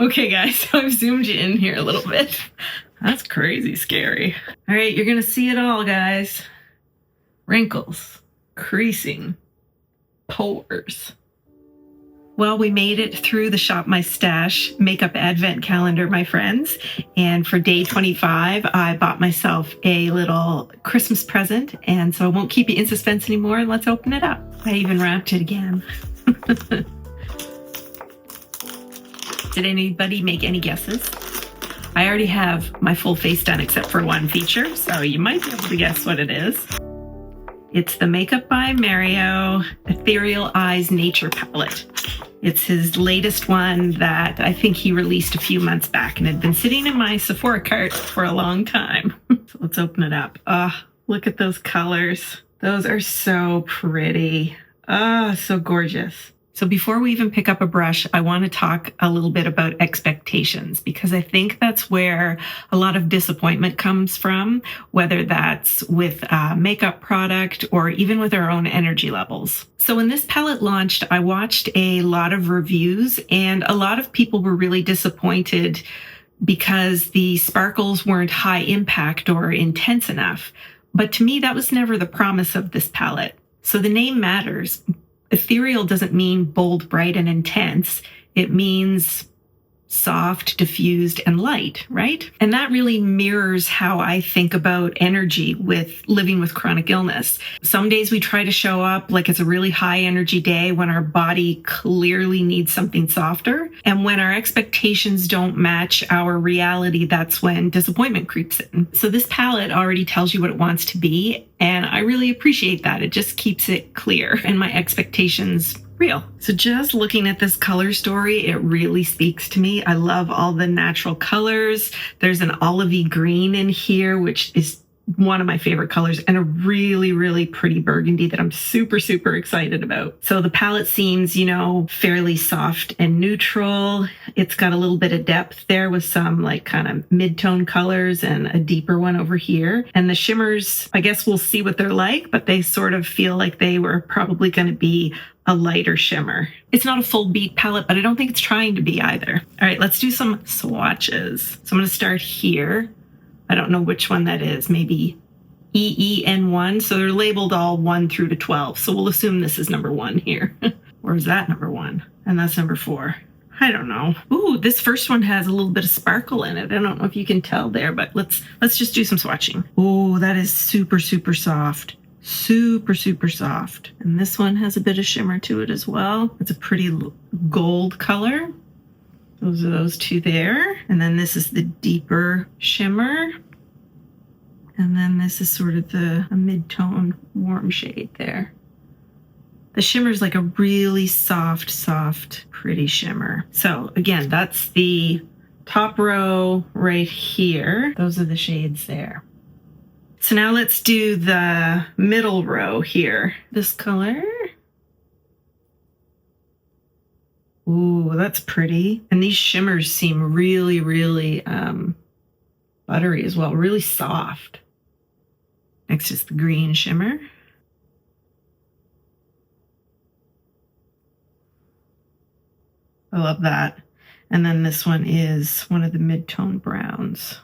Okay, guys, so I've zoomed you in here a little bit. That's crazy scary. All right, you're gonna see it all, guys. Wrinkles, creasing, pores. Well, we made it through the Shop My Stash makeup advent calendar, my friends. And for day 25, I bought myself a little Christmas present. And so I won't keep you in suspense anymore. Let's open it up. I even wrapped it again. Did anybody make any guesses? I already have my full face done except for one feature, so you might be able to guess what it is. It's the Makeup by Mario Ethereal Eyes Nature Palette. It's his latest one that I think he released a few months back and had been sitting in my Sephora cart for a long time. So let's open it up. Look at those colors. Those are so pretty. So gorgeous. So before we even pick up a brush, I want to talk a little bit about expectations, because I think that's where a lot of disappointment comes from, whether that's with a makeup product or even with our own energy levels. So when this palette launched, I watched a lot of reviews and a lot of people were really disappointed because the sparkles weren't high impact or intense enough. But to me, that was never the promise of this palette. So the name matters. Ethereal doesn't mean bold, bright, and intense. It means soft, diffused, and light, right? And that really mirrors how I think about energy with living with chronic illness. Some days we try to show up like it's a really high energy day when our body clearly needs something softer. And when our expectations don't match our reality, that's when disappointment creeps in. So this palette already tells you what it wants to be. And I really appreciate that. It just keeps it clear and my expectations real. So just looking at this color story, it really speaks to me. I love all the natural colors. There's an olivey green in here, which is one of my favorite colors, and a really, really pretty burgundy that I'm super, super excited about. So the palette seems, fairly soft and neutral. It's got a little bit of depth there with some like kind of mid-tone colors and a deeper one over here. And the shimmers, I guess we'll see what they're like, but they sort of feel like they were probably going to be a lighter shimmer. It's not a full beat palette, but I don't think it's trying to be either. All right, let's do some swatches. So I'm going to start here. I don't know which one that is, maybe EEN1. So they're labeled all 1 through to 12. So we'll assume this is number 1 here. Or is that number 1? And that's number 4. I don't know. Ooh, this first one has a little bit of sparkle in it. I don't know if you can tell there, but let's just do some swatching. Oh, that is super, super soft. Super, super soft. And this one has a bit of shimmer to it as well. It's a pretty gold color. Those are those two there. And then this is the deeper shimmer. And then this is sort of a mid-tone warm shade there. The shimmer is like a really soft, pretty shimmer. So again, that's the top row right here. Those are the shades there. So now let's do the middle row here. This color. Ooh, that's pretty. And these shimmers seem really, really buttery as well, really soft. Next is the green shimmer. I love that. And then this one is one of the mid-tone browns.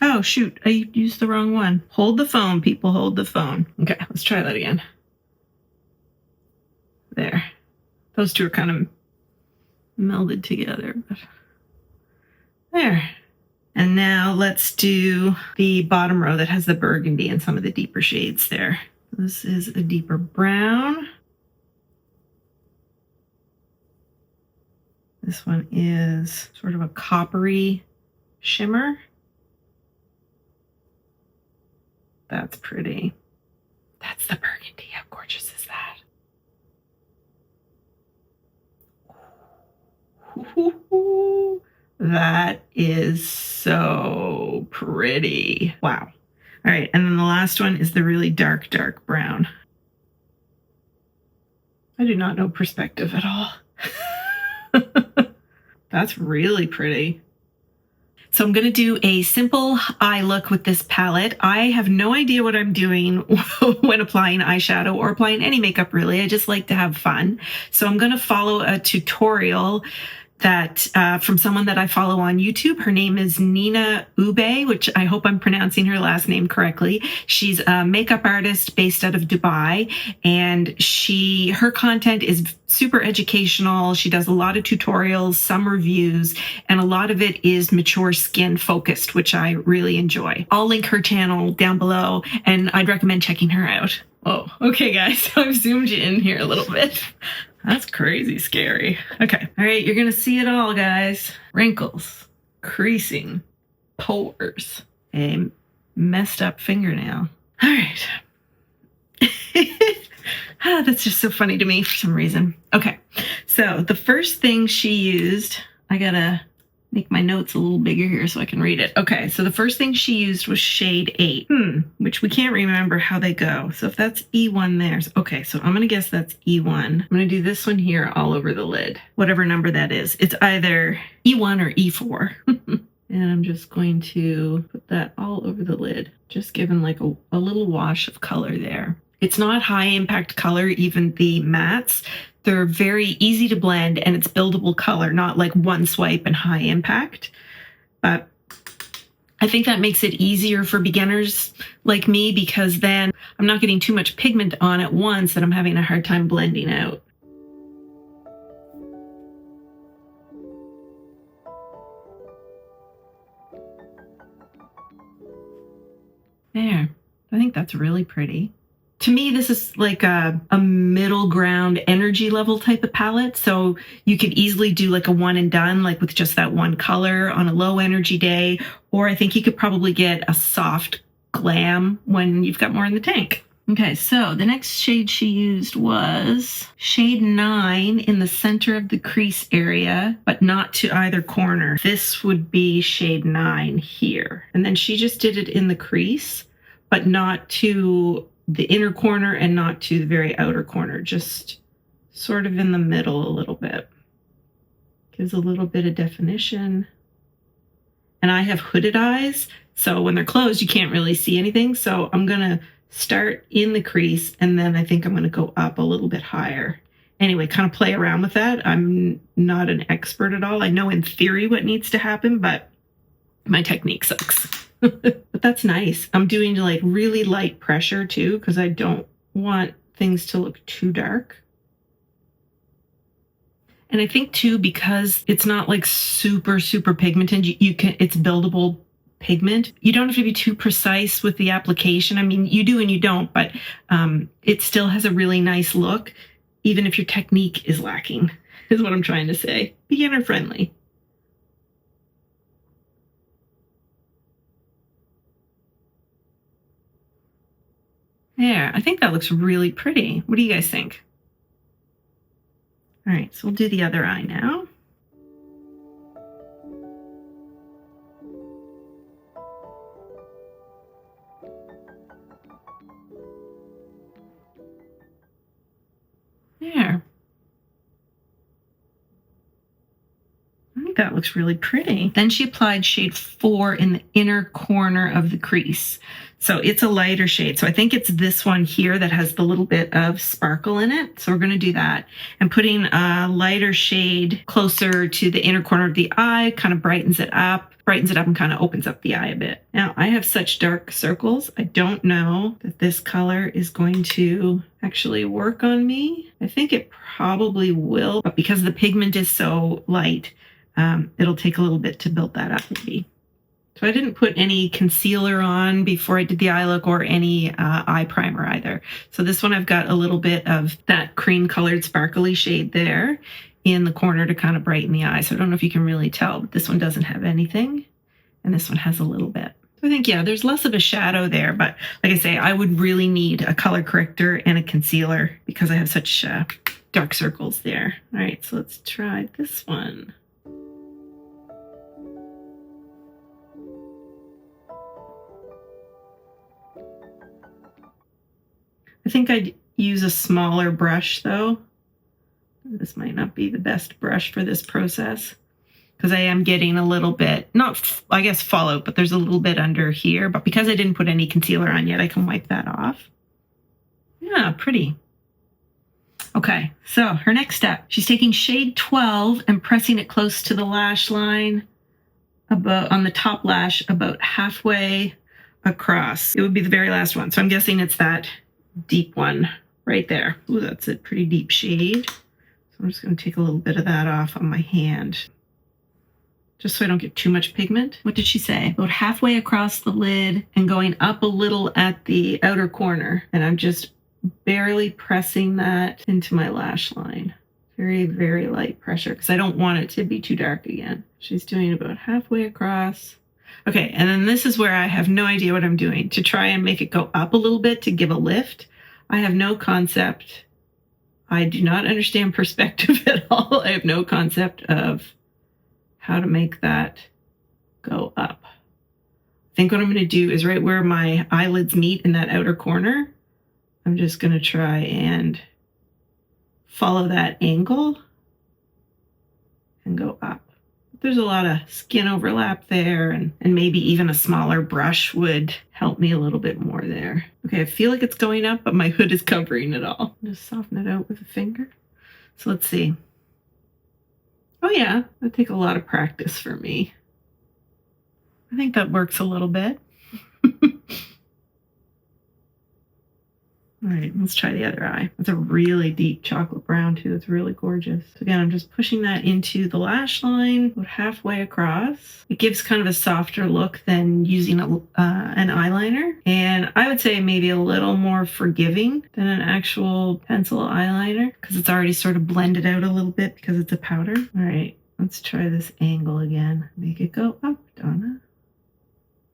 Oh, shoot, I used the wrong one. Hold the phone, people, hold the phone. Okay, let's try that again. There. Those two are kind of melded together. But there. And now let's do the bottom row that has the burgundy and some of the deeper shades there. This is a deeper brown. This one is sort of a coppery shimmer. That's pretty. That's the burgundy. How gorgeous is that? Ooh, that is so pretty. Wow. All right, and then the last one is the really dark, dark brown. I do not know perspective at all. That's really pretty. So I'm going to do a simple eye look with this palette. I have no idea what I'm doing when applying eyeshadow or applying any makeup really. I just like to have fun. So I'm going to follow a tutorial that from someone that I follow on YouTube. Her name is Nina Ube, which I hope I'm pronouncing her last name correctly. She's a makeup artist based out of Dubai, and her content is super educational. She does a lot of tutorials, some reviews, and a lot of it is mature skin focused, which I really enjoy. I'll link her channel down below, and I'd recommend checking her out. Oh, okay, guys, so I've zoomed you in here a little bit. That's crazy scary. Okay. All right. You're going to see it all, guys. Wrinkles, creasing, pores, a messed up fingernail. All right. That's just so funny to me for some reason. Okay. So the first thing she used, I got to make my notes a little bigger here so I can read it. Okay, so the first thing she used was shade 8, which we can't remember how they go. So if that's E1 there, okay, so I'm gonna guess that's E1. I'm gonna do this one here all over the lid, whatever number that is. It's either E1 or E4. And I'm just going to put that all over the lid, just giving like a little wash of color there. It's not high impact color, even the mattes. They're very easy to blend, and it's buildable color, not like one swipe and high impact. But I think that makes it easier for beginners like me, because then I'm not getting too much pigment on at once that I'm having a hard time blending out. There, I think that's really pretty. To me, this is like a middle ground energy level type of palette. So you could easily do like a one and done, like with just that one color on a low energy day. Or I think you could probably get a soft glam when you've got more in the tank. Okay, so the next shade she used was shade 9 in the center of the crease area, but not to either corner. This would be shade 9 here. And then she just did it in the crease, but not to the inner corner and not to the very outer corner, just sort of in the middle a little bit. Gives a little bit of definition. And I have hooded eyes, so when they're closed, you can't really see anything. So I'm gonna start in the crease, and then I think I'm gonna go up a little bit higher. Anyway, kind of play around with that. I'm not an expert at all. I know in theory what needs to happen, but my technique sucks. But that's nice. I'm doing like really light pressure too, because I don't want things to look too dark. And I think too, because it's not like super pigmented, it's buildable pigment. You don't have to be too precise with the application. I mean, you do and you don't, but it still has a really nice look, even if your technique is lacking, is what I'm trying to say. Beginner friendly. There, I think that looks really pretty. What do you guys think? All right, so we'll do the other eye now. There. I think that looks really pretty. Then she applied shade 4 in the inner corner of the crease. So it's a lighter shade. So I think it's this one here that has the little bit of sparkle in it. So we're going to do that. And putting a lighter shade closer to the inner corner of the eye kind of brightens it up and kind of opens up the eye a bit. Now, I have such dark circles. I don't know that this color is going to actually work on me. I think it probably will, but because the pigment is so light, it'll take a little bit to build that up maybe. So I didn't put any concealer on before I did the eye look, or any eye primer either. So this one I've got a little bit of that cream colored sparkly shade there in the corner to kind of brighten the eye. So I don't know if you can really tell, but this one doesn't have anything, and this one has a little bit. So I think, yeah, there's less of a shadow there, but like I say, I would really need a color corrector and a concealer because I have such dark circles there. All right, so let's try this one. I think I'd use a smaller brush though. This might not be the best brush for this process because I am getting a little bit, not, I guess, fallout, but there's a little bit under here. But because I didn't put any concealer on yet, I can wipe that off. Yeah, pretty. Okay, so her next step, she's taking shade 12 and pressing it close to the lash line, about on the top lash, about halfway across. It would be the very last one. So I'm guessing it's that deep one right there. Ooh, that's a pretty deep shade. So I'm just going to take a little bit of that off on my hand, just so I don't get too much pigment. What did she say? About halfway across the lid and going up a little at the outer corner. And I'm just barely pressing that into my lash line. Very, very light pressure because I don't want it to be too dark again. She's doing about halfway across. Okay, and then this is where I have no idea what I'm doing. To try and make it go up a little bit to give a lift, I have no concept. I do not understand perspective at all. I have no concept of how to make that go up. I think what I'm going to do is right where my eyelids meet in that outer corner, I'm just going to try and follow that angle and go up. There's a lot of skin overlap there, and maybe even a smaller brush would help me a little bit more there. Okay, I feel like it's going up, but my hood is covering it all. Just soften it out with a finger. So let's see. Oh yeah, that'd take a lot of practice for me. I think that works a little bit. All right, let's try the other eye. It's a really deep chocolate brown too. It's really gorgeous. So again, I'm just pushing that into the lash line about halfway across. It gives kind of a softer look than using an eyeliner. And I would say maybe a little more forgiving than an actual pencil eyeliner because it's already sort of blended out a little bit because it's a powder. All right, let's try this angle again. Make it go up, Donna.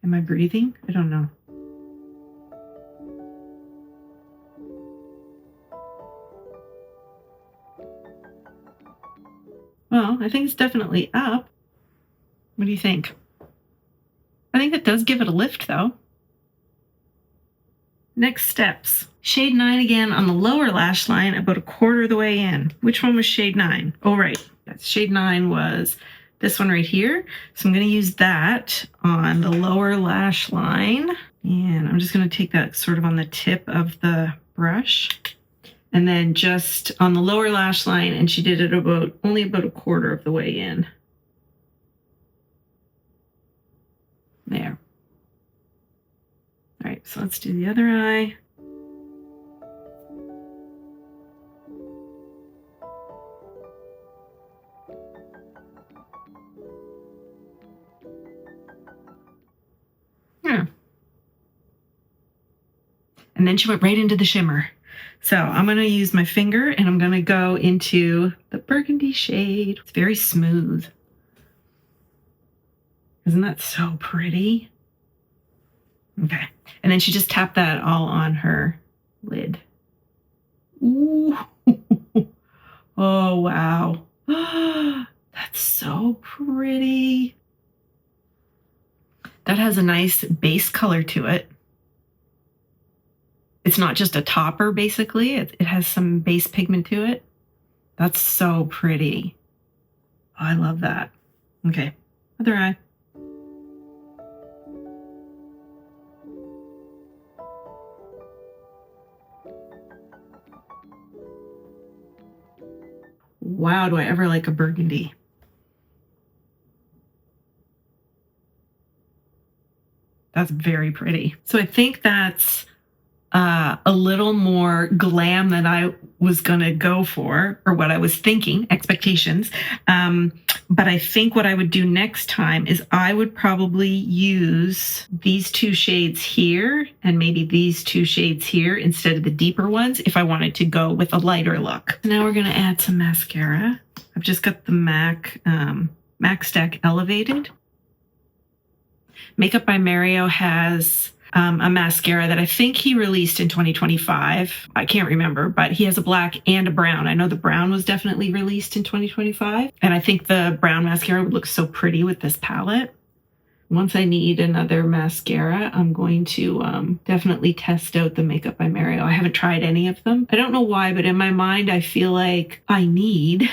Am I breathing? I don't know. Well, I think it's definitely up. What do you think? I think that does give it a lift, though. Next steps. Shade 9 again on the lower lash line, about a quarter of the way in. Which one was shade 9? Oh, right. Shade 9 was this one right here. So I'm going to use that on the lower lash line. And I'm just going to take that sort of on the tip of the brush. And then just on the lower lash line, and she did it only about a quarter of the way in. There. All right, so let's do the other eye. Yeah. And then she went right into the shimmer. So I'm going to use my finger and I'm going to go into the burgundy shade. It's very smooth. Isn't that so pretty? Okay. And then she just tapped that all on her lid. Ooh. Oh, wow. That's so pretty. That has a nice base color to it. It's not just a topper, basically. It has some base pigment to it. That's so pretty. Oh, I love that. Okay, other eye. Wow, do I ever like a burgundy? That's very pretty. So I think that's a little more glam than I was going to go for, or what I was thinking, expectations. But I think what I would do next time is I would probably use these two shades here and maybe these two shades here instead of the deeper ones if I wanted to go with a lighter look. Now we're going to add some mascara. I've just got the MAC Stack Elevated. Makeup by Mario has a mascara that I think he released in 2025. I can't remember, but he has a black and a brown. I know the brown was definitely released in 2025. And I think the brown mascara would look so pretty with this palette. Once I need another mascara, I'm going to definitely test out the Makeup by Mario. I haven't tried any of them. I don't know why, but in my mind, I feel like I need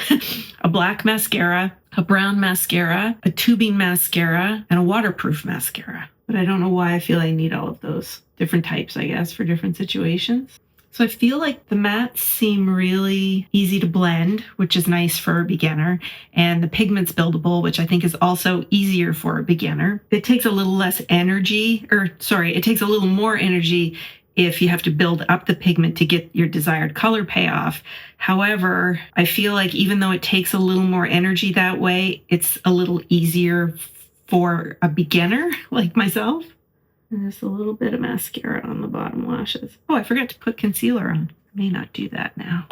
a black mascara, a brown mascara, a tubing mascara, and a waterproof mascara. But I don't know why I feel I need all of those different types, I guess, for different situations. So I feel like the mattes seem really easy to blend, which is nice for a beginner. And the pigment's buildable, which I think is also easier for a beginner. It takes a little less energy, it takes a little more energy if you have to build up the pigment to get your desired color payoff. However, I feel like even though it takes a little more energy that way, it's a little easier for a beginner like myself. And just a little bit of mascara on the bottom lashes. Oh, I forgot to put concealer on. I may not do that now.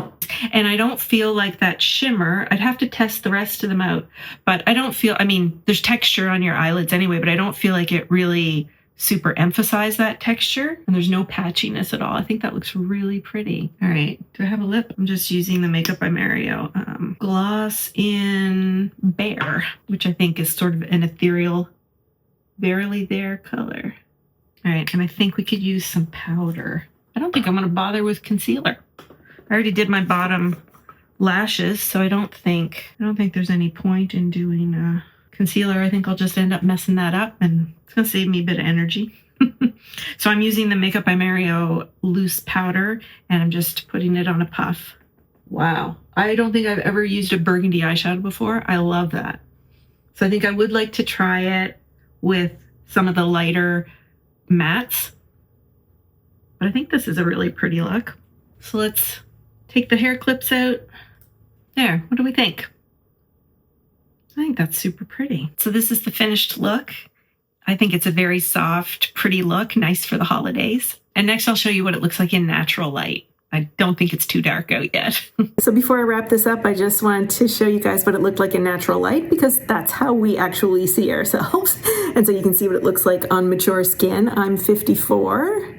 And I don't feel like that shimmer. I'd have to test the rest of them out. But I don't feel, I mean, there's texture on your eyelids anyway, but I don't feel like it really super emphasize that texture, and there's no patchiness at all. I think that looks really pretty. All right, do I have a lip? I'm just using the Makeup by Mario gloss in Bare, which I think is sort of an ethereal, barely there color. All right, and I think we could use some powder. I don't think I'm gonna bother with concealer. I already did my bottom lashes, so I don't think there's any point in doing concealer. I think I'll just end up messing that up, and it's gonna save me a bit of energy. So I'm using the Makeup by Mario loose powder, and I'm just putting it on a puff. Wow, I don't think I've ever used a burgundy eyeshadow before. I love that. So I think I would like to try it with some of the lighter mattes, but I think this is a really pretty look. So let's take the hair clips out. There, what do we think? I think that's super pretty. So this is the finished look. I think it's a very soft, pretty look, nice for the holidays. And next I'll show you what it looks like in natural light. I don't think it's too dark out yet. So before I wrap this up, I just wanted to show you guys what it looked like in natural light, because that's how we actually see ourselves. And so you can see what it looks like on mature skin. I'm 54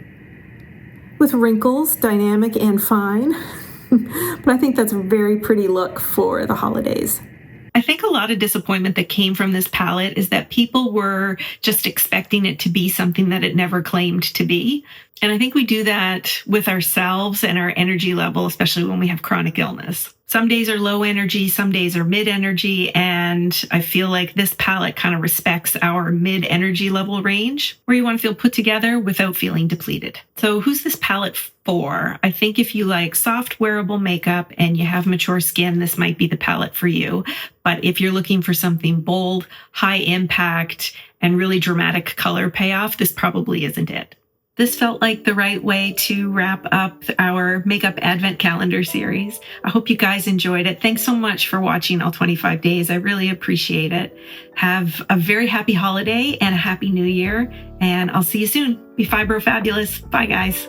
with wrinkles, dynamic and fine. But I think that's a very pretty look for the holidays. I think a lot of disappointment that came from this palette is that people were just expecting it to be something that it never claimed to be. And I think we do that with ourselves and our energy level, especially when we have chronic illness. Some days are low energy, some days are mid energy, and I feel like this palette kind of respects our mid energy level range, where you want to feel put together without feeling depleted. So who's this palette for? I think if you like soft wearable makeup and you have mature skin, this might be the palette for you. But if you're looking for something bold, high impact, and really dramatic color payoff, this probably isn't it. This felt like the right way to wrap up our Makeup Advent Calendar series. I hope you guys enjoyed it. Thanks so much for watching all 25 days. I really appreciate it. Have a very happy holiday and a happy new year, and I'll see you soon. Be Fibro Fabulous. Bye, guys.